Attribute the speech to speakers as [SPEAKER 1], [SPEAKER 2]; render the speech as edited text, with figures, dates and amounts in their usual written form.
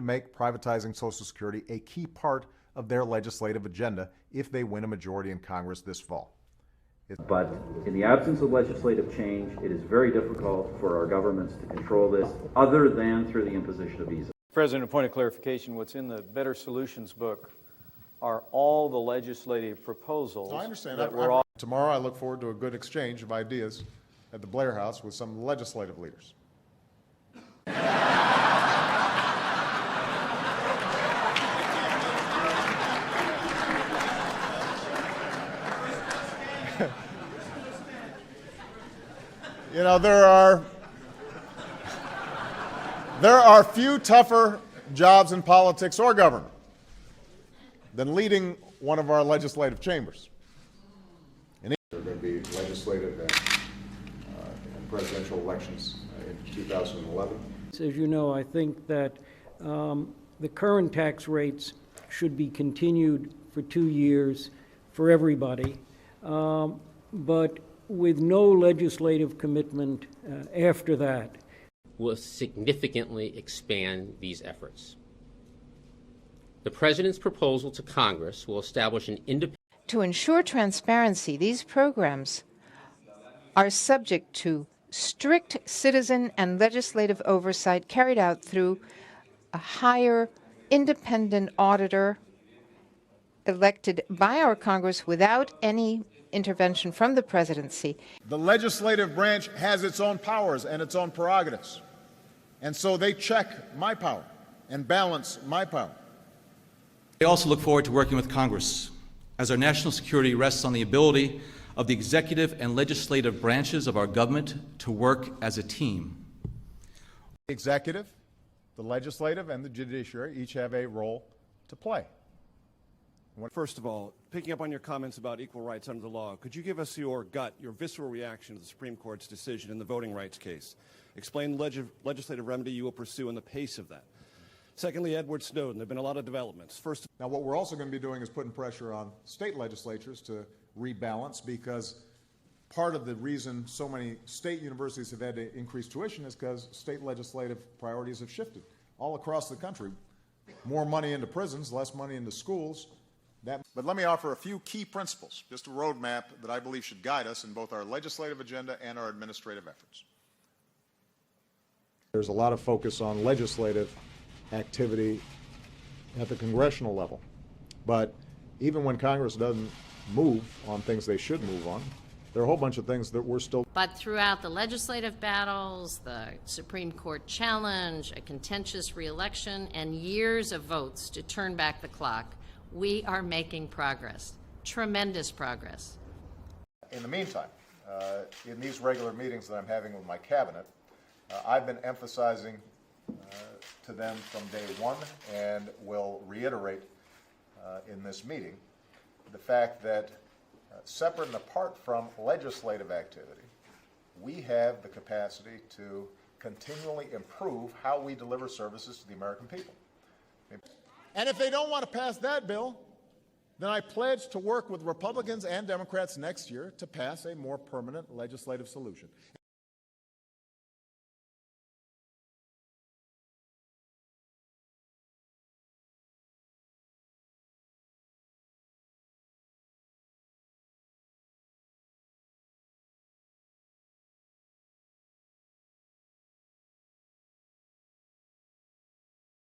[SPEAKER 1] make privatizing Social Security a key part of their legislative agenda if they win a majority in Congress this fall.
[SPEAKER 2] But in the absence of legislative change, it is very difficult for our governments to control this other than through the imposition of visas.
[SPEAKER 3] President, a point of clarification, what's in the Better Solutions book are all the legislative proposals.
[SPEAKER 1] I understand.
[SPEAKER 3] That
[SPEAKER 1] Tomorrow I look forward to a good exchange of ideas at the Blair House with some of the legislative leaders. You know, there are few tougher jobs in politics or government than leading one of our legislative chambers. There are going to be legislative and presidential elections in 2011.
[SPEAKER 4] As you know, I think that the current tax rates should be continued for 2 years for everybody, but with no legislative commitment after that.
[SPEAKER 5] Will significantly expand these efforts. The President's proposal to Congress will establish an independent.
[SPEAKER 6] To ensure transparency, these programs are subject to strict citizen and legislative oversight carried out through a higher independent auditor elected by our Congress without any intervention from the presidency.
[SPEAKER 1] The legislative branch has its own powers and its own prerogatives, and so they check my power and balance my power.
[SPEAKER 7] I also look forward to working with Congress, as our national security rests on the ability of the executive and legislative branches of our government to work as a team.
[SPEAKER 1] The executive, the legislative, and the judiciary each have a role to play.
[SPEAKER 8] First of all, picking up on your comments about equal rights under the law, could you give us your visceral reaction to the Supreme Court's decision in the voting rights case? Explain the legislative remedy you will pursue and the pace of that. Secondly, Edward Snowden. There have been a lot of developments.
[SPEAKER 1] Now, what we're also going to be doing is putting pressure on state legislatures to rebalance, because part of the reason so many state universities have had to increase tuition is because state legislative priorities have shifted all across the country. More money into prisons, less money into schools. But let me offer a few key principles, just a roadmap that I believe should guide us in both our legislative agenda and our administrative efforts. There's a lot of focus on legislative activity at the congressional level. But even when Congress doesn't move on things they should move on, there are a whole bunch of things that we're still.
[SPEAKER 9] But throughout the legislative battles, the Supreme Court challenge, a contentious re-election, and years of votes to turn back the clock, we are making progress, tremendous progress.
[SPEAKER 1] In the meantime, in these regular meetings that I'm having with my cabinet, I've been emphasizing to them from day one, and will reiterate in this meeting, the fact that separate and apart from legislative activity, we have the capacity to continually improve how we deliver services to the American people. And if they don't want to pass that bill, then I pledge to work with Republicans and Democrats next year to pass a more permanent legislative solution.